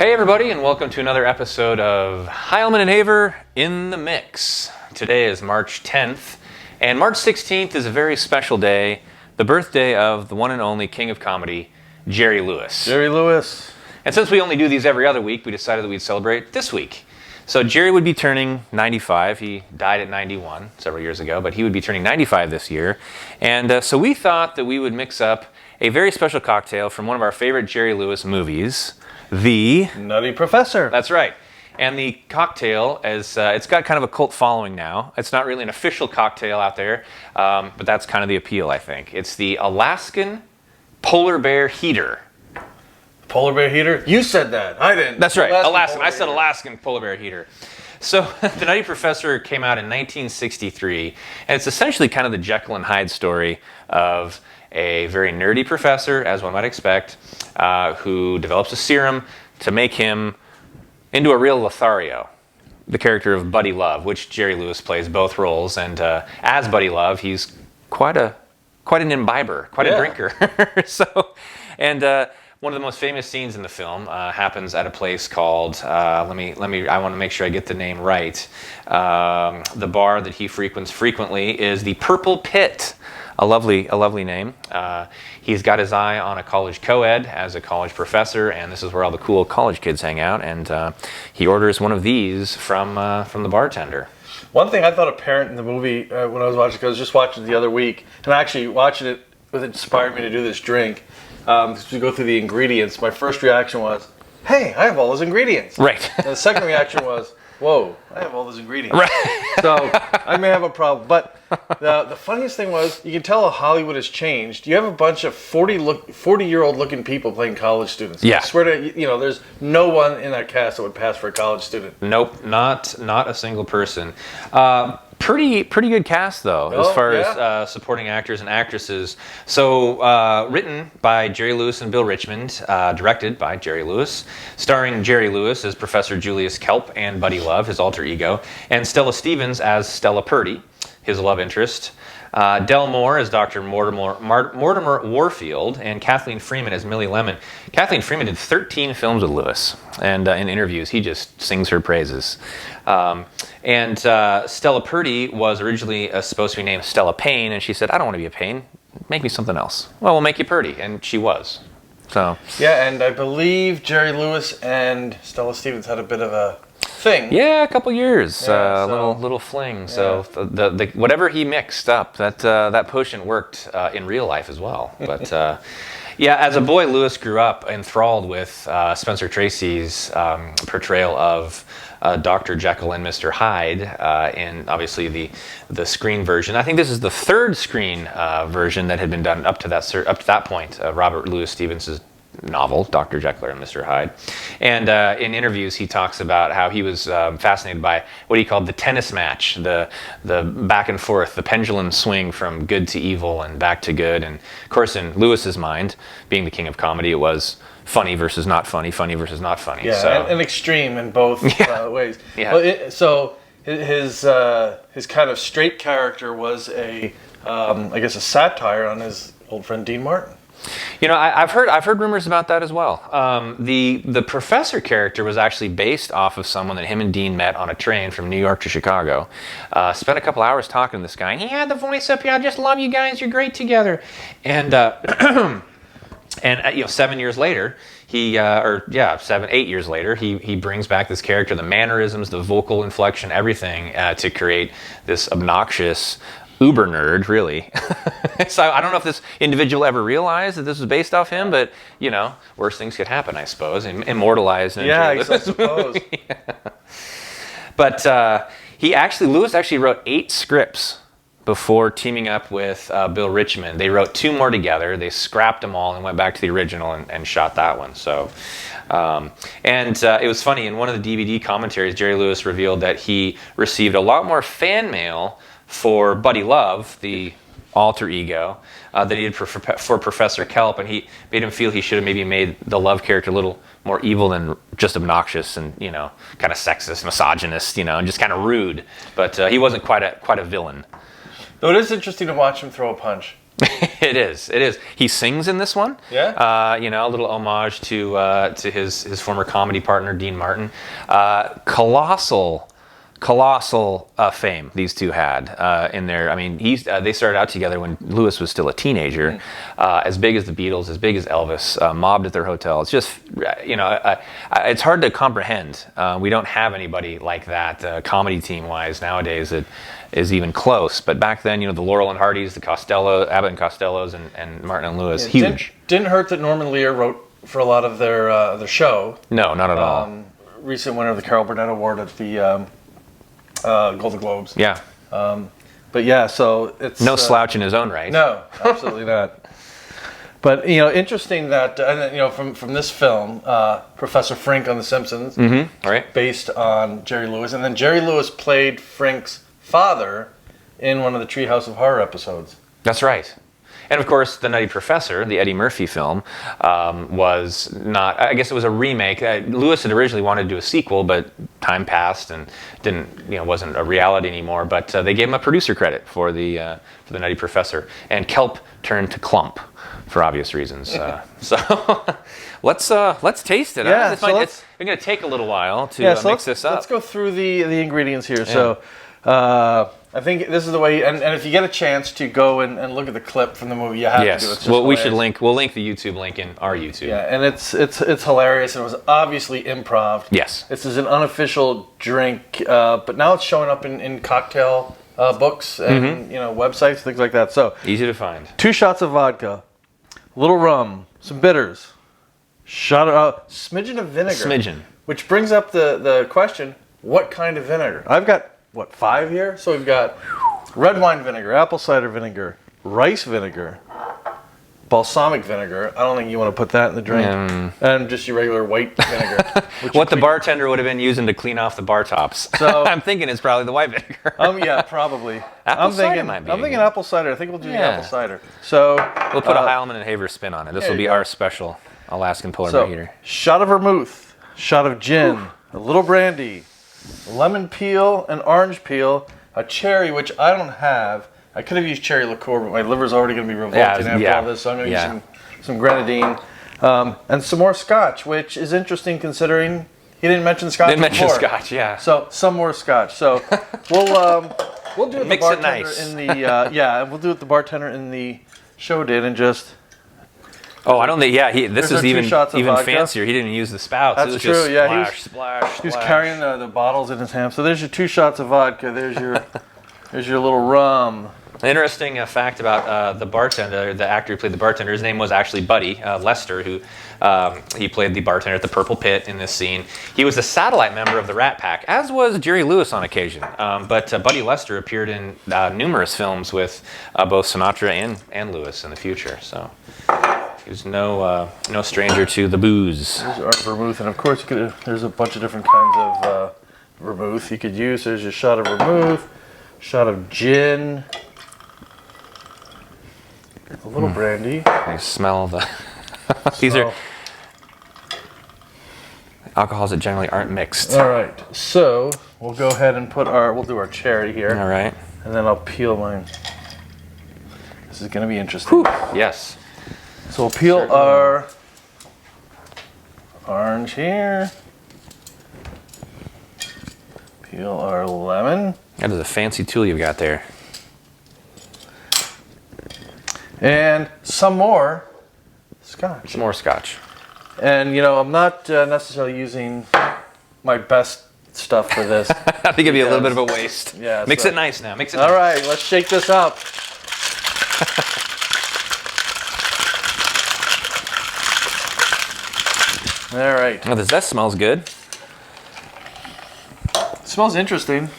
Hey everybody, and welcome to another episode of Heilman and Haver in the Mix. Today is March 10th, and March 16th is a very special day, the birthday of the one and only king of comedy, Jerry Lewis. Jerry Lewis. And since we only do these every other week, we decided that we'd celebrate this week. So Jerry would be turning 95. He died at 91 several years ago, but he would be turning 95 this year. And so we thought that we would mix up a very special cocktail from one of our favorite Jerry Lewis movies, the Nutty Professor. That's right. And the cocktail is, it's got kind of a cult following now. It's not really an official cocktail out there, but that's kind of the appeal, I think. It's the Alaskan Polar Bear Heater. Polar Bear Heater? You said that. I didn't. That's right. Alaskan. I said Alaskan Polar Bear Heater. So the Nutty Professor came out in 1963, and it's essentially kind of the Jekyll and Hyde story of a very nerdy professor, as one might expect, who develops a serum to make him into a real Lothario, the character of Buddy Love, which Jerry Lewis plays both roles. And as Buddy Love, he's quite an imbiber, quite a drinker. One of the most famous scenes in the film happens at a place called, I want to make sure I get the name right. The bar that he frequents frequently is the Purple Pit. A lovely name. He's got his eye on a college co-ed as a college professor, and this is where all the cool college kids hang out, and he orders one of these from the bartender. One thing I thought apparent in the movie when I was watching, because I was just watching it the other week, and actually watching it, it inspired me to do this drink. To go through the ingredients, my first reaction was, hey, I have all those ingredients. Right. And the second reaction was, whoa, I have all those ingredients. Right. So I may have a problem. But the funniest thing was, you can tell how Hollywood has changed. You have a bunch of 40-year-old looking people playing college students. Yeah. I swear to you, there's no one in that cast that would pass for a college student. Nope, not a single person. Pretty good cast, though, as far as supporting actors and actresses. So, written by Jerry Lewis and Bill Richmond, directed by Jerry Lewis, starring Jerry Lewis as Professor Julius Kelp and Buddy Love, his alter ego, and Stella Stevens as Stella Purdy, his love interest. Del Moore as Dr. Mortimer Warfield, and Kathleen Freeman as Millie Lemon. Kathleen Freeman did 13 films with Lewis, and in interviews he just sings her praises. And Stella Purdy was originally supposed to be named Stella Payne, and she said, I don't want to be a Payne, make me something else. Well, we'll make you Purdy, and she was. So yeah, and I believe Jerry Lewis and Stella Stevens had a bit of a thing. Yeah, a couple years, little fling. Yeah. So the whatever he mixed up, that potion worked in real life as well. But as a boy, Lewis grew up enthralled with Spencer Tracy's portrayal of Dr. Jekyll and Mr. Hyde in obviously the screen version. I think this is the third screen version that had been done up to that point. Robert Louis Stevens' novel, Dr. Jekyll and Mr. Hyde. And in interviews, he talks about how he was fascinated by what he called the tennis match, the back and forth, the pendulum swing from good to evil and back to good. And of course, in Lewis's mind, being the king of comedy, it was funny versus not funny, funny versus not funny. Yeah, so. and extreme in both ways. Yeah. Well, so his kind of straight character was a satire on his old friend Dean Martin. I've heard rumors about that as well. The professor character was actually based off of someone that him and Dean met on a train from New York to Chicago. Spent a couple hours talking to this guy, and he had the voice up here. I just love you guys. You're great together. And 7 years later, 8 years later, he brings back this character, the mannerisms, the vocal inflection, everything, to create this obnoxious uber nerd, really. So I don't know if this individual ever realized that this was based off him, but worse things could happen, I suppose. Immortalized. I suppose. Yeah. But Lewis actually wrote 8 scripts before teaming up with Bill Richmond. They wrote 2 more together. They scrapped them all and went back to the original and shot that one. So, it was funny. In one of the DVD commentaries, Jerry Lewis revealed that he received a lot more fan mail for Buddy Love, the alter ego, that he did for Professor Kelp, and he made him feel he should have maybe made the Love character a little more evil than just obnoxious and kind of sexist, misogynist, and just kind of rude. But he wasn't quite a villain. Though it is interesting to watch him throw a punch. It is. It is. He sings in this one. Yeah. You know, a little homage to his former comedy partner Dean Martin. Colossal fame these two had in their. I mean, they started out together when Lewis was still a teenager, as big as the Beatles, as big as Elvis, mobbed at their hotel. It's just, you know, it's hard to comprehend. We don't have anybody like that comedy team wise nowadays that is even close. But back then, you know, the Laurel and Hardys, the Abbott and Costellos, and Martin and Lewis, huge. Didn't hurt that Norman Lear wrote for a lot of their show. No, not at all. Recent winner of the Carol Burnett Award at the Golden Globes. Yeah. But yeah, so it's no slouch in his own right. No, absolutely not. But you know, interesting that you know from this film, Professor Frink on The Simpsons, right, based on Jerry Lewis, and then Jerry Lewis played Frink's father in one of the Treehouse of Horror episodes. That's right. And of course, the Nutty Professor, the Eddie Murphy film, was not. I guess it was a remake. Lewis had originally wanted to do a sequel, but time passed and wasn't a reality anymore. But they gave him a producer credit for the Nutty Professor, and Kelp turned to Clump for obvious reasons. So let's taste it. Yeah, it's going to take a little while to mix this up. Let's go through the ingredients here. Yeah. So. I think this is the way, and if you get a chance to go and look at the clip from the movie, you have to do it. It's well, we'll link the YouTube link in our YouTube. Yeah, and it's hilarious, and it was obviously improv. Yes. This is an unofficial drink, but now it's showing up in cocktail books and websites, things like that. So easy to find. 2 shots of vodka, a little rum, some bitters, smidgen of vinegar. Smidgen. Which brings up the question: what kind of vinegar? I've got 5 here? So we've got red wine vinegar, apple cider vinegar, rice vinegar, balsamic vinegar. I don't think you want to put that in the drink. And just your regular white vinegar. What the bartender would have been using to clean off the bar tops. So I'm thinking it's probably the white vinegar. Yeah, probably. Apple cider might be. I'm thinking apple cider. I think we'll do the apple cider. So we'll put a Heilman and Haver spin on it. This will be our special Alaskan Polar Bear Heater. Shot of vermouth, shot of gin, a little brandy, lemon peel, an orange peel, a cherry, which I don't have. I could have used cherry liqueur, but my liver's already going to be revolting after all this, so I'm going to use some grenadine. And some more scotch, which is interesting considering he didn't mention scotch before. Didn't mention scotch, yeah. So some more scotch. So we'll do it Mix the it bartender nice. in the we'll do what the bartender in the show did and just. Oh, I don't think. Yeah, this is even vodka. fancier. He didn't use the spouts. That's it was true. Just Yeah, splash. He was carrying the bottles in his hand. So there's your 2 shots of vodka. There's your little rum. Interesting fact about the bartender, the actor who played the bartender. His name was actually Buddy Lester, who he played the bartender at the Purple Pit in this scene. He was a satellite member of the Rat Pack, as was Jerry Lewis on occasion. But Buddy Lester appeared in numerous films with both Sinatra and Lewis in the future. So. He was no stranger to the booze. There's our vermouth, and of course, there's a bunch of different kinds of vermouth you could use. There's your shot of vermouth, shot of gin, a little brandy. I smell the. These are alcohols that generally aren't mixed. All right, so we'll go ahead and we'll do our cherry here. All right, and then I'll peel mine. This is going to be interesting. Whew. Yes. So we'll peel our orange here. Peel our lemon. That is a fancy tool you've got there. And some more scotch. Some more scotch. And I'm not necessarily using my best stuff for this. I think it'd be a little bit of a waste. Yeah. Mix it nice now. Mix it All nice. right, let's shake this up. All right. Oh, that smells good. It smells interesting.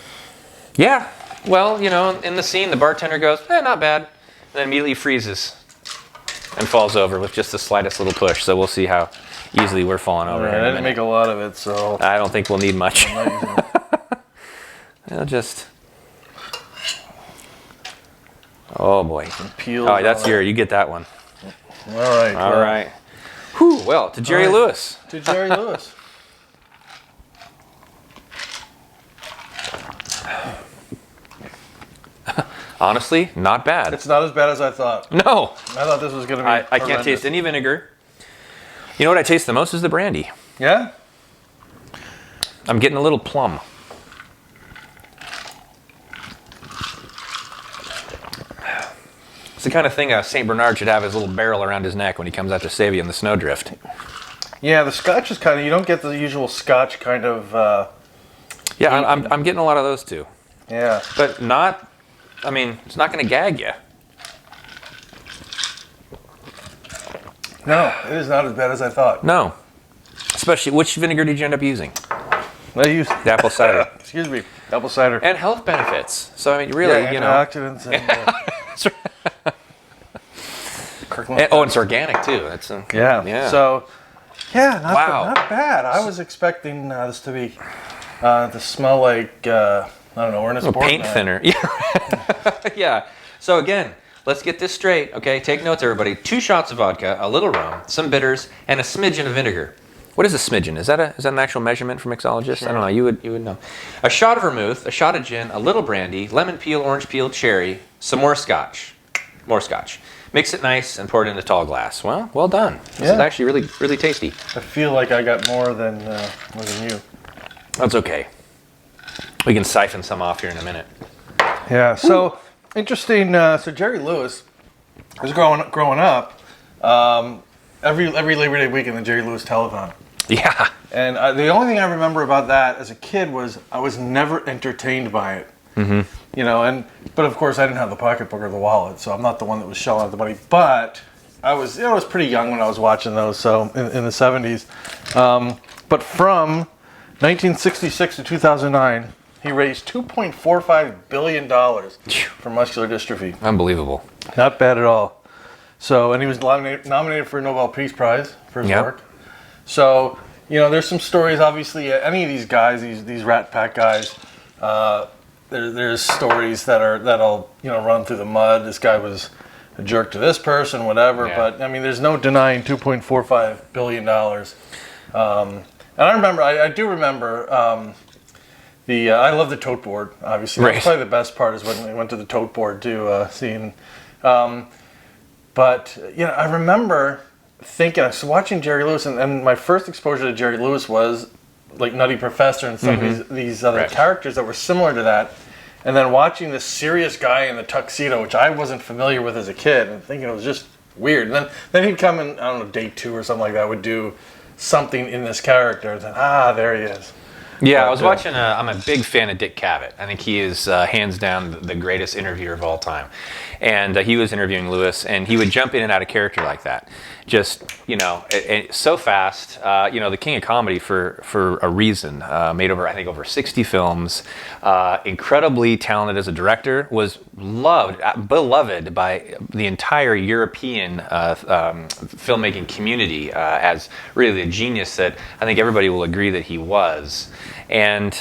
Yeah. Well, in the scene, the bartender goes, not bad. And then immediately freezes and falls over with just the slightest little push. So we'll see how easily we're falling over. I didn't make a lot of it, so. I don't think we'll need much. It'll just. Oh, boy. Peel. Oh, that's you get that one. All right. All right. Whew, well, to Jerry Lewis. To Jerry Lewis. Honestly, not bad. It's not as bad as I thought. No. I thought this was going to be I can't taste any vinegar. You know what I taste the most is the brandy. Yeah? I'm getting a little plum. It's the kind of thing a St. Bernard should have his little barrel around his neck when he comes out to save you in the snowdrift. Yeah, the scotch is kind of, you don't get the usual scotch kind of... Yeah, I'm getting a lot of those too. Yeah. But not, I mean, it's not going to gag you. No, it is not as bad as I thought. No. Especially, which vinegar did you end up using? I used The apple cider. excuse me, apple cider. And health benefits. So, I mean, really, you know. Antioxidants and... And, oh, it's organic too. That's yeah. So, yeah, not bad. I was expecting this to be, to smell like, I don't know, Ernest Borgnine. Paint thinner. Yeah. Yeah. So again, let's get this straight, okay? Take notes, everybody. 2 shots of vodka, a little rum, some bitters, and a smidgen of vinegar. What is a smidgen? Is that an actual measurement for mixologists? Sure. I don't know. You would know. A shot of vermouth, a shot of gin, a little brandy, lemon peel, orange peel, cherry, some more scotch. More scotch. Mix it nice and pour it in a tall glass. Well done. This is actually really, really tasty. I feel like I got more than you. That's okay. We can siphon some off here in a minute. Yeah. So interesting. So Jerry Lewis was growing up. Every Labor Day weekend, the Jerry Lewis Telethon. Yeah. And the only thing I remember about that as a kid was I was never entertained by it. Mm-hmm. You know, but of course I didn't have the pocketbook or the wallet, so I'm not the one that was shelling out the money. But I was pretty young when I was watching those, so in the 70s. But from 1966 to 2009, he raised $2.45 billion for muscular dystrophy. Unbelievable. Not bad at all. So, and he was nominated for a Nobel Peace Prize for his work. So, you know, there's some stories, obviously, any of these guys, these Rat Pack guys, there's stories that'll, you know, run through the mud. This guy was a jerk to this person, whatever. Yeah. But, I mean, there's no denying $2.45 billion. And I do remember, I love the tote board, obviously. Right. That's probably the best part is when we went to the tote board to see. But, you know, I remember thinking, I was watching Jerry Lewis, and my first exposure to Jerry Lewis was like Nutty Professor and some of these other characters that were similar to that. And then watching this serious guy in the tuxedo, which I wasn't familiar with as a kid, and thinking it was just weird. And then he'd come in, I don't know, day 2 or something like that, would do something in this character. And then, there he is. Yeah, I was watching, I'm a big fan of Dick Cavett. I think he is hands down the greatest interviewer of all time. And he was interviewing Lewis, and he would jump in and out of character like that. Just, you know, so fast. You know, the king of comedy for a reason. Made over 60 films. Incredibly talented as a director. Was beloved by the entire European filmmaking community as really the genius that I think everybody will agree that he was. And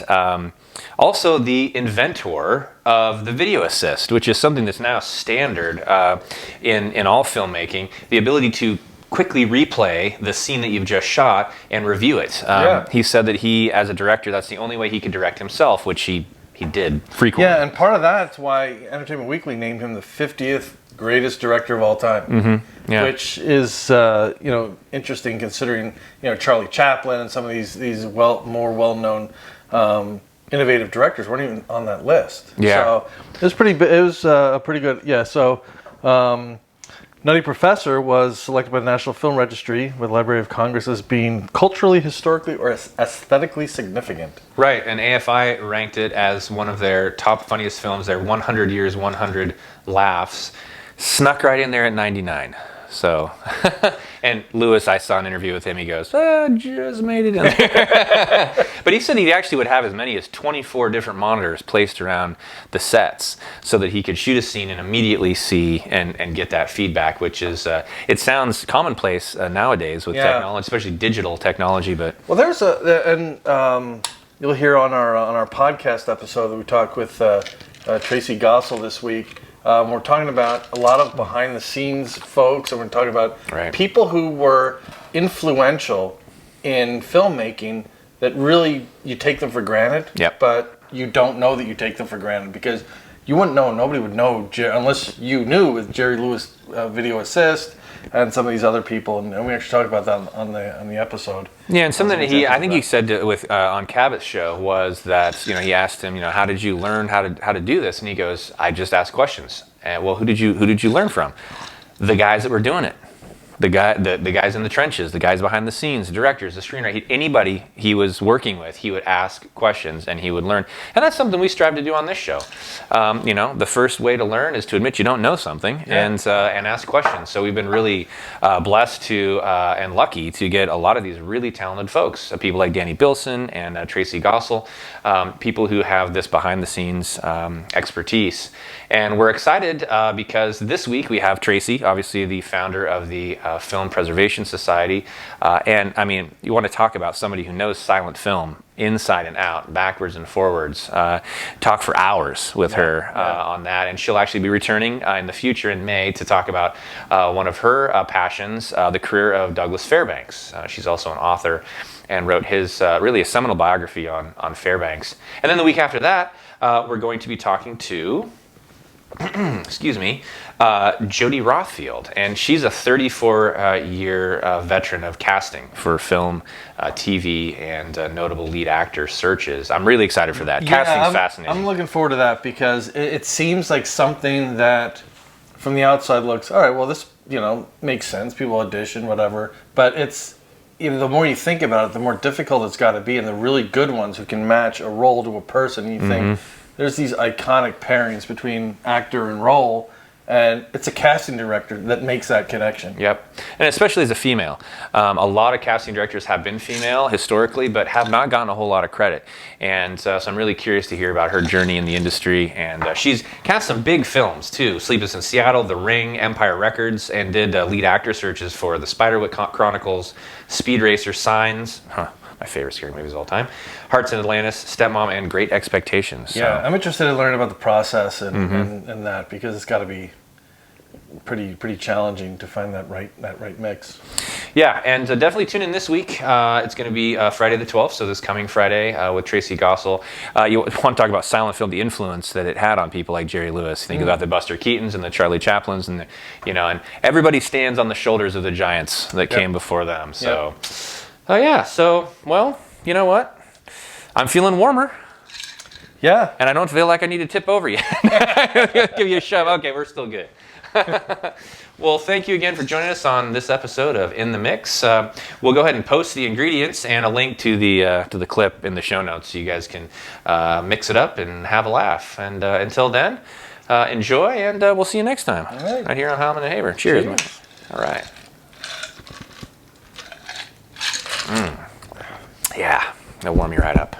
also the inventor of the video assist, which is something that's now standard in all filmmaking. The ability to quickly replay the scene that you've just shot and review it. He said that he, as a director, that's the only way he could direct himself, which he did frequently. Yeah, and part of that's why Entertainment Weekly named him the 50th greatest director of all time. Mm-hmm. Yeah. Which is you know, interesting considering, you know, Charlie Chaplin and some of these more well-known innovative directors weren't even on that list. Yeah. So it was a pretty good. Yeah. So Nutty Professor was selected by the National Film Registry with the Library of Congress as being culturally, historically, or aesthetically significant. Right, and AFI ranked it as one of their top funniest films, their 100 Years, 100 Laughs. Snuck right in there at 99. So, and Lewis, I saw an interview with him. He goes, just made it in there. But he said he actually would have as many as 24 different monitors placed around the sets so that he could shoot a scene and immediately see and get that feedback, which is, it sounds commonplace nowadays with technology, especially digital technology. But well, there's you'll hear on our podcast episode that we talked with Tracy Gossel this week. We're talking about a lot of behind-the-scenes folks, and we're talking about people who were influential in filmmaking that really you take them for granted, but you don't know that you take them for granted because you wouldn't know. Nobody would know unless you knew with Jerry Lewis Video Assist and some of these other people, and we actually talked about that on the episode. Yeah, and something that I think he said with on Cabot's show was that he asked him, how did you learn how to do this, and he goes, I just asked questions. And well, who did you learn from? The guys that were doing it. The guys in the trenches, the guys behind the scenes, the directors, the screenwriter, anybody he was working with, he would ask questions and he would learn. And that's something we strive to do on this show. The first way to learn is to admit you don't know something and ask questions. So we've been really blessed and lucky to get a lot of these really talented folks, people like Danny Bilson and Tracy Gossel, people who have this behind the scenes expertise. And we're excited because this week we have Tracy, obviously the founder of the Film Preservation Society. And I mean, you want to talk about somebody who knows silent film inside and out, backwards and forwards. Talk for hours with her on that. And she'll actually be returning in the future in May to talk about one of her passions, the career of Douglas Fairbanks. She's also an author and wrote his really a seminal biography on Fairbanks. And then the week after that, we're going to be talking to excuse me, Jody Rothfield, and she's a 34-year veteran of casting for film, TV, and notable lead actor searches. I'm really excited for that. Casting's fascinating. I'm looking forward to that because it seems like something that, from the outside, looks all right. Well, this makes sense. People audition, whatever, but it's. The more you think about it, the more difficult it's got to be, and the really good ones who can match a role to a person. You think there's these iconic pairings between actor and role, and it's a casting director that makes that connection. Yep, and especially as a female. A lot of casting directors have been female historically, but have not gotten a whole lot of credit. And so I'm really curious to hear about her journey in the industry. And she's cast some big films too: Sleepless in Seattle, The Ring, Empire Records, and did lead actor searches for The Spiderwick Chronicles, Speed Racer, Signs. My favorite scary movies of all time. Hearts in Atlantis, Stepmom, and Great Expectations. So. Yeah, I'm interested in learning about the process and that, because it's got to be pretty challenging to find that right mix. Yeah, and definitely tune in this week. It's going to be Friday the 12th, so this coming Friday with Tracy Gossel. You want to talk about silent film, the influence that it had on people like Jerry Lewis. Think about the Buster Keatons and the Charlie Chaplins, and and everybody stands on the shoulders of the giants that came before them. So. So, well, you know what? I'm feeling warmer. Yeah. And I don't feel like I need to tip over yet. Give you a shove. Okay, we're still good. Well, thank you again for joining us on this episode of In the Mix. We'll go ahead and post the ingredients and a link to the clip in the show notes so you guys can mix it up and have a laugh. And until then, enjoy, and we'll see you next time. All right here on Howman and Haber. Cheers, man. All right. Yeah, that'll warm you right up.